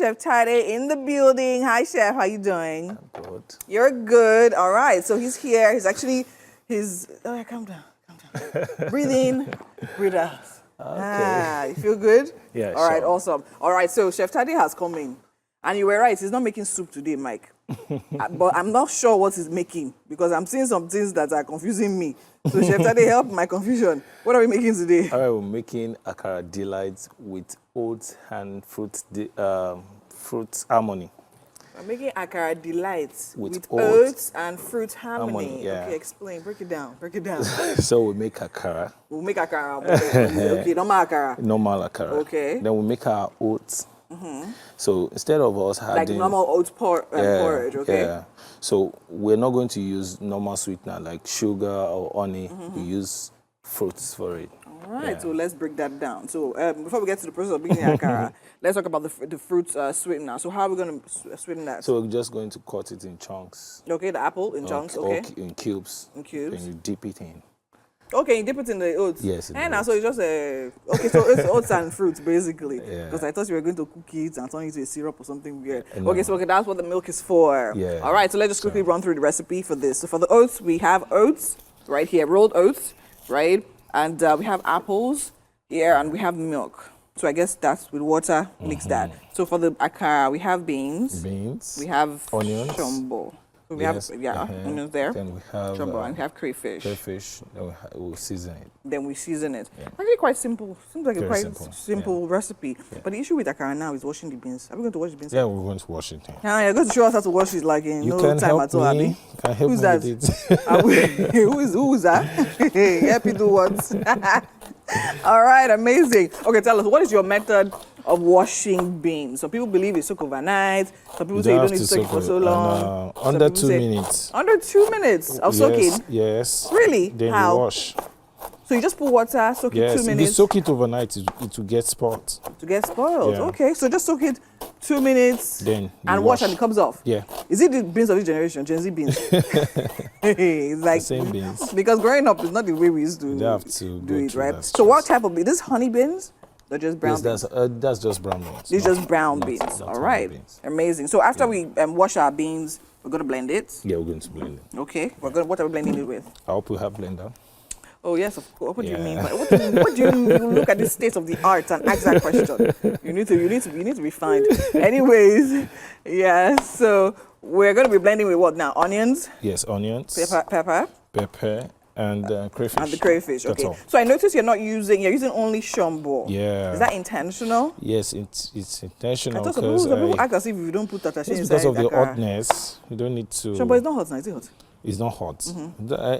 Chef Tade in the building. Hi, Chef. How you doing? I'm good. You're good. All right. So he's here. Oh, yeah, calm down. Breathe in, breathe out. Okay. You feel good? Yeah, All right, sure. awesome. All right, so Chef Tade has come in. And you were right, he's not making soup today, Mike. But I'm not sure what he's making because I'm seeing some things that are confusing me. So Chef Tade, help my confusion. What are we making today? All right, we're making Akara delights with oats and fruit harmony. We're making Akara delights with oats oats and fruit harmony. yeah. Okay, explain. Break it down. So we make Akara. We'll make Akara. Okay, normal Akara. Normal Akara. Okay. Then we make our oats. So instead of us Like having normal oats porridge, okay? Yeah. So we're not going to use normal sweetener like sugar or honey. We use fruits for it. All right, so let's break that down. So before we get to the process of making Akara, let's talk about the fruits sweetener. So how are we going to sweeten that? So we're just going to cut it in chunks. Okay, the apple in chunks, okay. Or in cubes. In cubes. Then you dip it in. Okay, you dip it in the oats. Yes. And so it's just okay. So it's oats and fruits basically. Yeah. Because I thought you were going to cook it and turn it into a syrup or something weird. No. Okay, so that's what the milk is for. Yeah. All right, so let's just quickly run through the recipe for this. So for the oats, we have oats right here, rolled oats, right, and we have apples here, and we have milk. So I guess that's with water. Mix that. So for the Akara, we have beans. We have onions. Shombo. So we have onions there. Then we have Shombo, and we have crayfish. Then we'll season it. Then we season it. Yeah. Actually quite simple. Seems like a Very quite simple recipe. Yeah. But the issue with Akara now is washing the beans. Are we going to wash the beans? Yeah, we're going to wash it. You're going to show us how to wash it like in You no can time help at all, me. Abby. You can help Who's me that? with it. Who's that? Help you do what? All right, amazing. Okay, tell us, what is your method of washing beans? Some people believe it's soak overnight. Some people say you don't need to soak it for so long. Under 2 minutes. Under 2 minutes of soaking? Yes. Really? Then How? you wash. So you just put water, soak it 2 If you minutes? soak it overnight, it will get spoiled. To get spoiled. Yeah. Okay, so just soak it 2 minutes Then and wash and it comes off. Yeah. Is it the beans of this generation, Gen Z beans? It's like The same beans. because growing up is not the way we used to You have to do go it, through right? that So what stress. type of beans? This honey beans? They're just brown beans. That's just brown beans. These just brown beans. not All honey right, beans. amazing. So after we wash our beans, we're gonna blend it. Yeah, we're going to blend it. Okay, what are we blending it with? I hope you have blender. Oh yes, of course. What do you mean? Yeah. What do you look at the state of the art and ask that question? You need to be refined. Anyways, yeah. So we're going to be blending with what now? Onions, Yes, onions, pepper, and crayfish. and the crayfish. That's Okay. all. So I noticed you're using only shombo. Yeah. Is that intentional? Yes, it's I intentional thought some because people act as if you don't put that it's inside because of the Akara. hotness. You don't need to. Shombo is not hot now, is it hot? It's not hot.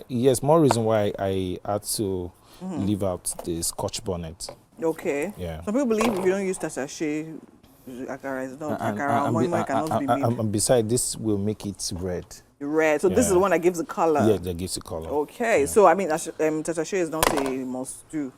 Yes, more reason why I had to leave out the Scotch bonnet. Okay. Yeah. Some people believe if you don't use tasache, Akara is not Akara. Or moi cannot be made. And besides, this will make it red. Red. So this is the one that gives the color. Yeah, that gives it color. Okay. So I mean, tasache is not a must do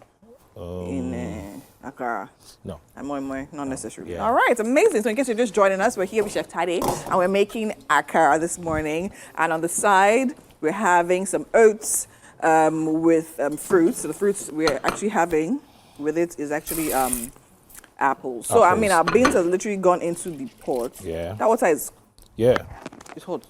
in Akara. No. And moi, not necessarily. Yeah. All right, amazing. So in case you're just joining us, we're here with Chef Tade, and we're making Akara this morning. And on the side, we're having some oats with fruits. So the fruits we're actually having with it is actually apples. So I mean, our beans have literally gone into the pot. Yeah. That water is it's hot.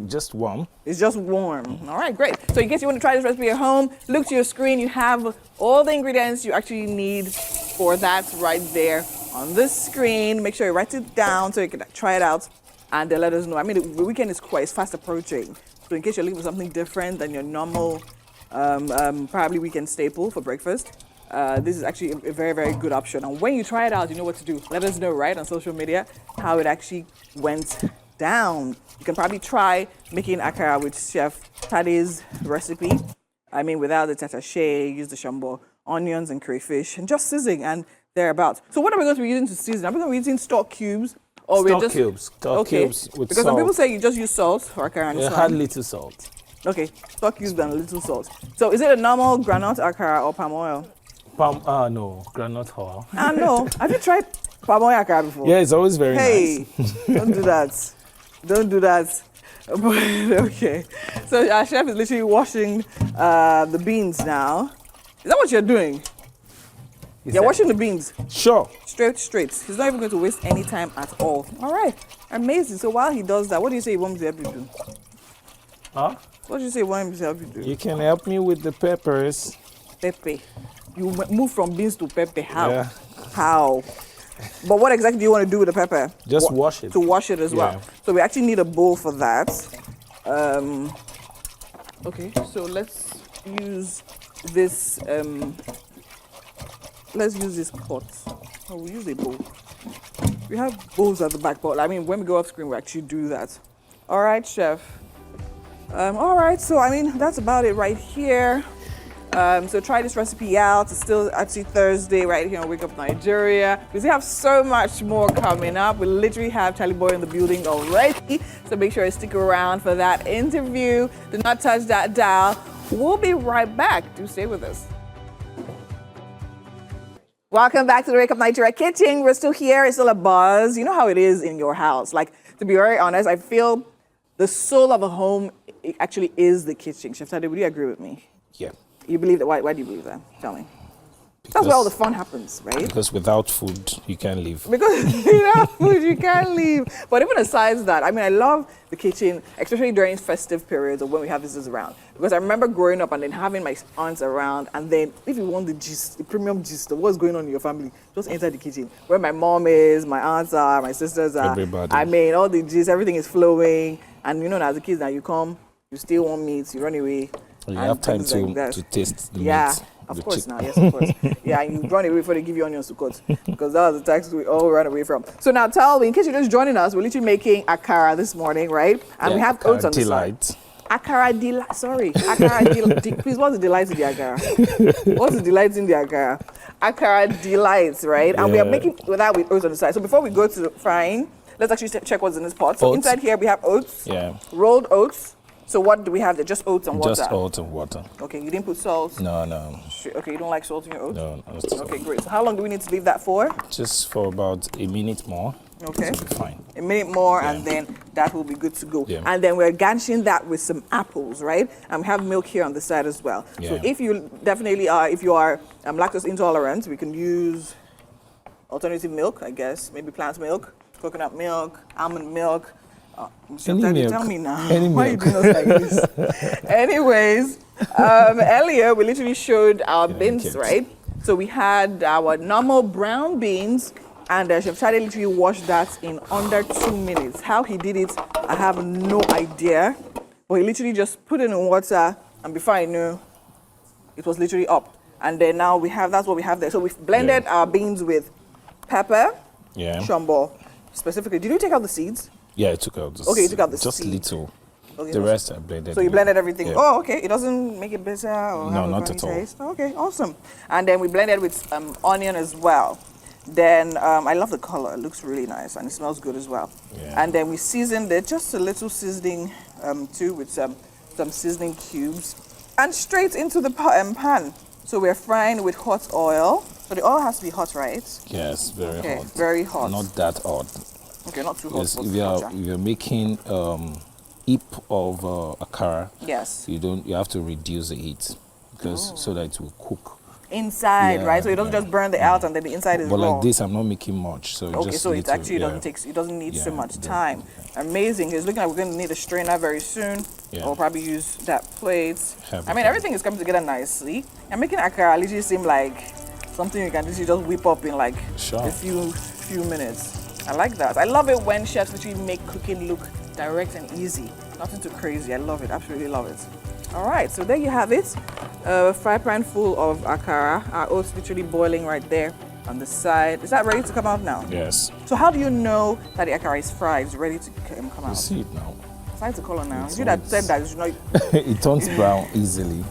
Just warm. It's just warm. All right, great. So in case you want to try this recipe at home, look to your screen. You have all the ingredients you actually need for that right there on this screen. Make sure you write it down so you can try it out and let us know. I mean, the weekend is fast approaching. So in case you're looking for something different than your normal, probably weekend staple for breakfast, this is actually a very, very good option. And when you try it out, you know what to do. Let us know, right, on social media, how it actually went down. You can probably try making Akara with Chef Tade's recipe. I mean, without the tatashe, use the shombo, onions and crayfish, and just sizzling and thereabouts. So what are we going to be using to season? Are we going to be using stock cubes? Or Stock cubes with because salt. some people say you just use salt for Akara and it's Add fine. little salt. Okay, stock cubes and a little salt. So is it a normal granite Akara or palm oil? No, granite oil. No. Have you tried palm oil Akara before? Yeah, it's always very nice. Don't do that. Don't do that. Okay. So our chef is literally washing the beans now. Is that what you're doing? You're washing the beans. Sure. Straight. He's not even going to waste any time at all. All right. Amazing. So while he does that, what do you say you want me to help you do? Huh? What do you say you want me to help you do? You can help me with the peppers. Pepe. You move from beans to pepper. How? Yeah. How? But what exactly do you want to do with the pepper? Just wash it. To wash it as well. So we actually need a bowl for that. Okay, so let's use this. Let's use this pot. Oh, we'll use a bowl. We have bowls at the back, but I mean, when we go off screen, we actually do that. All right, chef. All right, so I mean, that's about it right here. So try this recipe out. It's still actually Thursday right here on Wake Up Nigeria. Because we have so much more coming up. We literally have Charlie Boy in the building already. So make sure you stick around for that interview. Do not touch that dial. We'll be right back. Do stay with us. Welcome back to the Wake Up Nigeria kitchen. We're still here. It's still a buzz. You know how it is in your house. Like, to be very honest, I feel the soul of a home actually is the kitchen. Chef Tade, would you agree with me? Yeah. You believe that? Why do you believe that? Tell me. That's where all the fun happens, right? Because without food, you can't live. Because without food, you can't leave. But even aside that, I mean, I love the kitchen, especially during festive periods or when we have visitors around. Because I remember growing up and then having my aunts around, and then if you want the gist, the premium gist of what's going on in your family, just enter the kitchen. Where my mom is, my aunts are, my sisters are. Everybody. I mean, all the gist, everything is flowing. And you know, as a kid, now you come, you still want meat, you run away. You have time to taste the meat. Yeah, of course now, yes, of course. Yeah, and you run away before they give you onions to cut, because that was the tax we all ran away from. So now tell me, in case you're just joining us, we're literally making Akara this morning, right? And we have oats on the side. Akara delight, sorry. Akara delight, please, what's the delight in the Akara? What's the delight in the Akara? Akara delights, right? And we are making that with oats on the side. So before we go to the frying, let's actually check what's in this pot. So inside here we have oats, rolled oats. So what do we have there? Just oats and water? Just oats and water. Okay, you didn't put salt? No. Okay, you don't like salt in your oats? No. Okay, great. So how long do we need to leave that for? Just for about a minute more. Okay. It'll be fine. A minute more, and then that will be good to go. Yeah. And then we're garnishing that with some apples, right? And we have milk here on the side as well. Yeah. So if you definitely are, if you are lactose intolerant, we can use alternative milk, I guess. Maybe plant milk, coconut milk, almond milk. Any milk. Tell me now. Any Why milk. are you doing us like this? Anyways, earlier we literally showed our beans, right? So we had our normal brown beans, and Chef Tade literally washed that in under 2 minutes. How he did it, I have no idea. But he literally just put it in water, and before I knew, it was literally up. And then now that's what we have there. So we've blended our beans with pepper, shombo, specifically. Did you take out the seeds? Yeah, I took out the Okay, you took out the just seed. little. Okay, The rest I blended. So you blended everything. Yeah. Oh, okay. It doesn't make it bitter or No, have a not funny at all. taste. Okay, awesome. And then we blended with onion as well. Then I love the color. It looks really nice and it smells good as well. Yeah. And then we seasoned it, just a little seasoning too, with some seasoning cubes, and straight into the pan. So we're frying with hot oil. So the oil has to be hot, right? Yes, very hot. Very hot. Not that hot. Okay, not too hot. Yes, if you're making heap of akara, yes, you have to reduce the heat because so that it will cook inside, right? So it doesn't just burn the out and then the inside is But raw. like this, I'm not making much, so Okay, just so it little, actually doesn't need so much time. Amazing. It's looking like we're going to need a strainer very soon. Yeah. We'll probably use that plate. Have I mean, everything is coming together nicely. I'm making akara literally seem like something you can literally just whip up in like a few minutes. I like that. I love it when chefs literally make cooking look direct and easy. Nothing too crazy. I love it. Absolutely love it. All right, so there you have it. A fry pan full of akara. Our oats literally boiling right there on the side. Is that ready to come out now? Yes. So how do you know that the akara is fried, it's ready to come out? You see it now. It's the color now. You that said that it's not. It turns brown easily.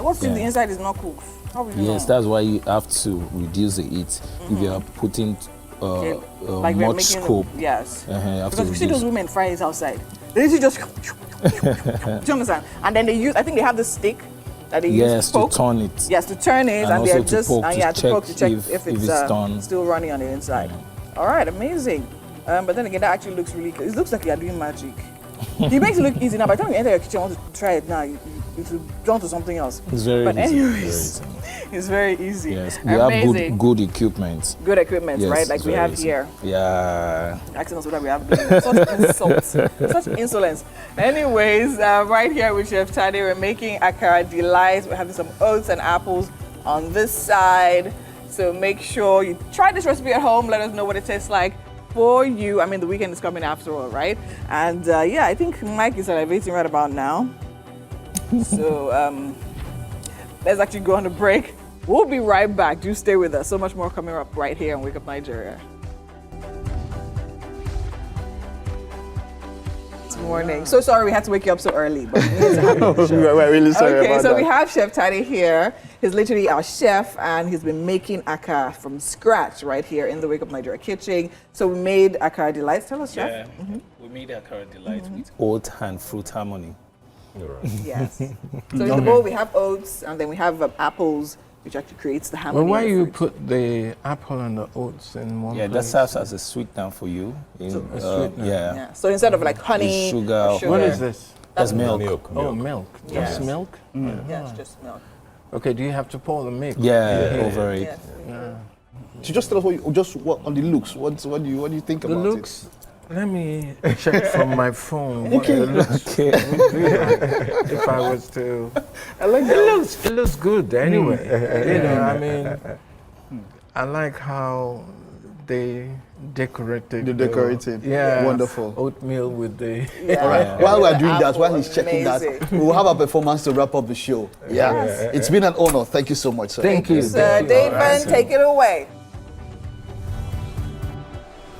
What's in the inside is not cooked. How will you know? Yes, that's why you have to reduce the heat. If you are putting like much scope. Yes. You have Because to we see those women fry it outside. They usually just. Do you understand? And then I think they have the stick that they use to poke. to turn it. Yes, to turn it, and they're just to poke to check if it's done. still running on the inside. All right, amazing. But then again, that actually looks really good. It looks like you're doing magic. He makes it look easy now. By the time you enter your kitchen, want to try it now, you will drawn to something else. It's very But easy. anyways, it's very easy. Yes, we have Amazing. good equipment. Good equipment, Yes, right? Like it's we very have easy. here. Yeah. Asking us what we have done. Such insults, such insolence. Anyways, right here with Chef Tade, we're making Akara delights. We're having some oats and apples on this side. So make sure you try this recipe at home. Let us know what it tastes like for you. I mean, the weekend is coming after all, right? And yeah, I think Mike is salivating right about now. So let's actually go on a break. We'll be right back. Do stay with us. So much more coming up right here on Wake Up Nigeria. Morning. So sorry we had to wake you up so early, but we need to have you on the show. We're really sorry Okay, about so that. we have Chef Tade here. He's literally our chef, and he's been making akara from scratch right here in the Wake Up Nigeria kitchen. So we made akara delights. Tell us, Chef. Yeah, we made Akara delight with oat and fruit harmony. Yes. So in the bowl we have oats, and then we have apples, which actually creates the harmony. Well, why of the you fruit. put the apple and the oats in one Yeah, that place? serves as a sweetener for you. sweetener. Yeah. Yeah. So instead of like honey, Sugar or or- sugar, What is this? That's milk. Oh, milk. Yes. Just milk? Yeah, it's just milk. Okay, do you have to pour the milk? Yeah, over it. Yes. So just tell us what on the looks. What do you think The about looks, let me check from my phone what the looks Okay. would be like if I was to. It looks good anyway. You know, I mean, I like how they decorated. The decorated. Yeah. Wonderful. Oatmeal with the. Yeah. All right. While we're doing that, while he's Apple, checking amazing. that, we will have a performance to wrap up the show. Yeah. It's been an honor. Thank you so much, sir. Thank you. Sir David, take it away.